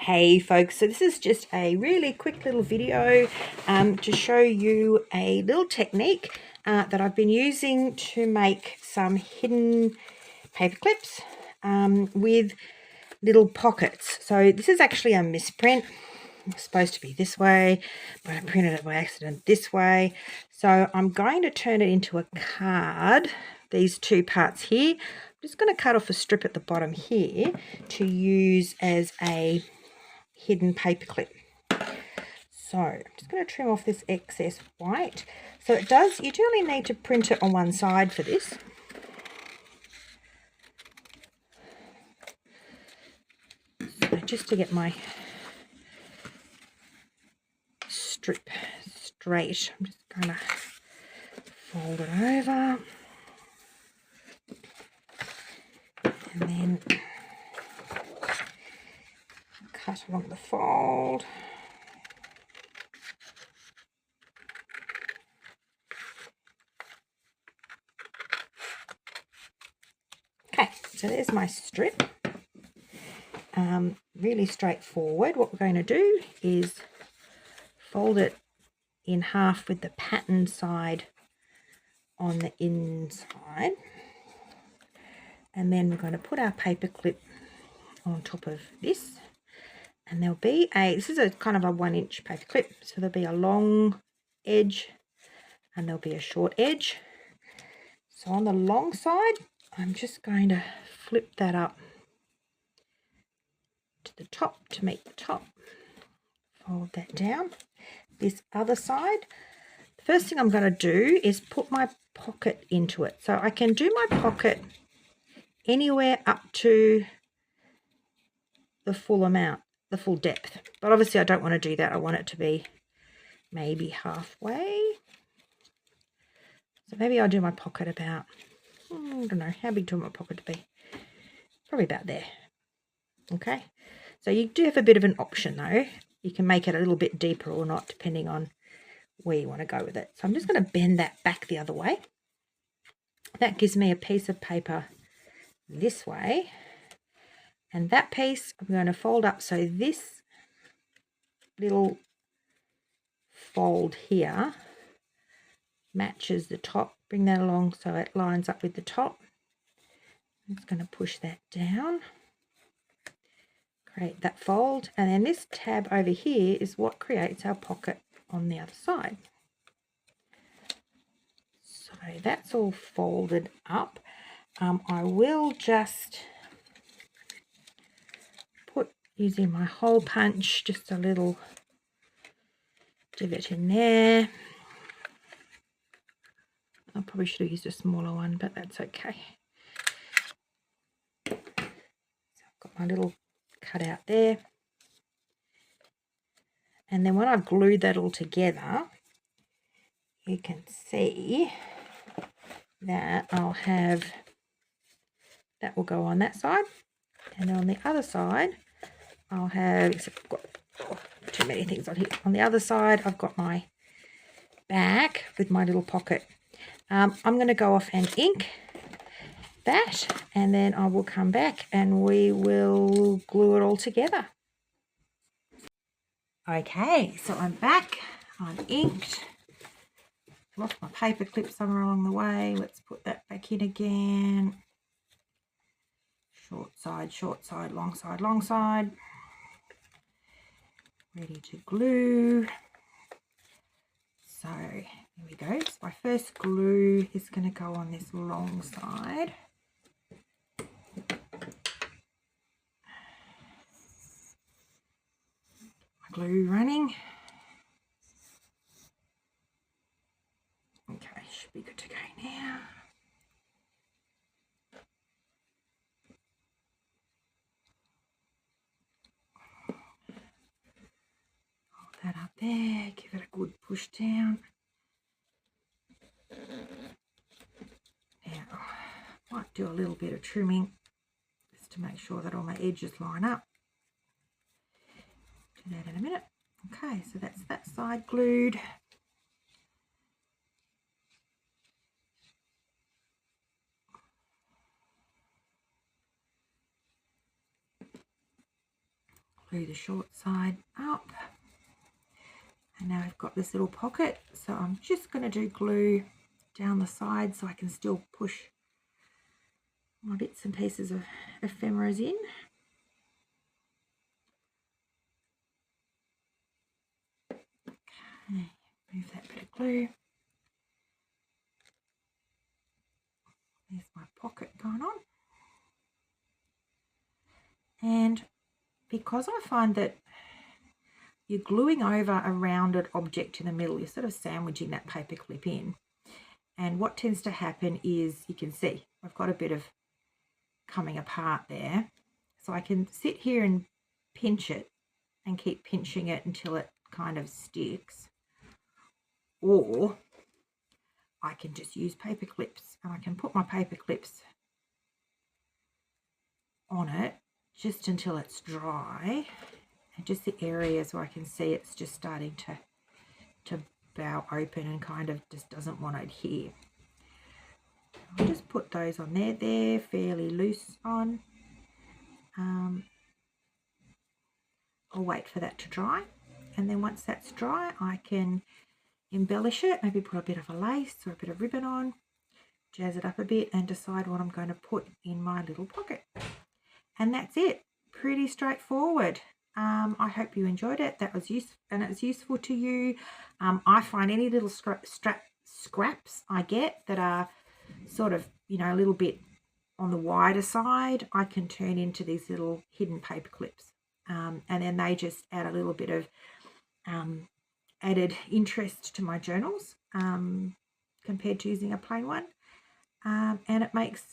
Hey folks, so this is just a really quick little video to show you a little technique that I've been using to make some hidden paper clips with little pockets. So this is actually a misprint. It's supposed to be this way, but I printed it by accident this way. So I'm going to turn it into a card, these two parts here. I'm just going to cut off a strip at the bottom here to use as a hidden paper clip. So I'm just going to trim off this excess white. So it does, you do only need to print it on one side for this. So just to get my strip straight, I'm just going to fold it over and then cut along the fold. Okay, so there's my strip. Really straightforward. What we're going to do is fold it in half with the pattern side on the inside, and then we're going to put our paper clip on top of this, and there'll be this is a kind of a 1-inch paper clip, so there'll be a long edge and there'll be a short edge. So on the long side, I'm just going to flip that up to the top to meet the top, fold that down. This other side, the first thing I'm going to do is put my pocket into it. So I can do my pocket anywhere up to the full amount, the full depth, but obviously I don't want to do that. I want it to be maybe halfway. So maybe I'll do my pocket about, I don't know, how big do I want my pocket to be? Probably about there. Okay, so you do have a bit of an option though. You can make it a little bit deeper or not, depending on where you want to go with it. So I'm just going to bend that back the other way. That gives me a piece of paper this way, and that piece I'm going to fold up so this little fold here matches the top. Bring that along so it lines up with the top. I'm just going to push that down, create that fold, and then this tab over here is what creates our pocket on the other side. So that's all folded up. I will just put, using my hole punch, just a little divot in there. I probably should have used a smaller one, but that's okay. So I've got my little cutout there. And then when I've glued that all together, you can see that I'll have, that will go on that side. And on the other side, I'll have, except I've got too many things on here. On the other side, I've got my bag with my little pocket. I'm going to go off and ink that, and then I will come back and we will glue it all together. Okay, so I'm back. I've inked. Lost my paper clip somewhere along the way. Let's put that back in again. Short side, long side. Ready to glue. So there we go. So my first glue is going to go on this long side. My glue running. Okay, should be good to go now. Hold that up there, give it a good push down. Now, I might do a little bit of trimming just to make sure that all my edges line up. Do that in a minute. Okay, so that's that side glued. glue the short side up. And now I've got this little pocket, so I'm just going to do glue down the side so I can still push my bits and pieces of ephemeras in. Okay, move that bit of glue. There's my pocket going on. And because I find that you're gluing over a rounded object in the middle, you're sort of sandwiching that paper clip in. And what tends to happen is, you can see I've got a bit of coming apart there. So I can sit here and pinch it and keep pinching it until it kind of sticks. Or I can just use paper clips, and I can put my paper clips on it just until it's dry, and just the areas where I can see it's just starting to bow open and kind of just doesn't want to adhere. I'll just put those on there. They're fairly loose on. I'll wait for that to dry, and then once that's dry I can embellish it, maybe put a bit of a lace or a bit of ribbon on, jazz it up a bit, and decide what I'm going to put in my little pocket. And that's it. Pretty straightforward. I hope you enjoyed it. That was useful, and it's useful to you. I find any little scraps I get that are sort of, you know, a little bit on the wider side, I can turn into these little hidden paper clips. And then they just add a little bit of added interest to my journals compared to using a plain one. And it makes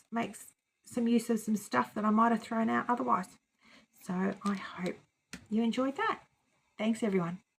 some use of some stuff that I might have thrown out otherwise. So I hope you enjoyed that. Thanks, everyone.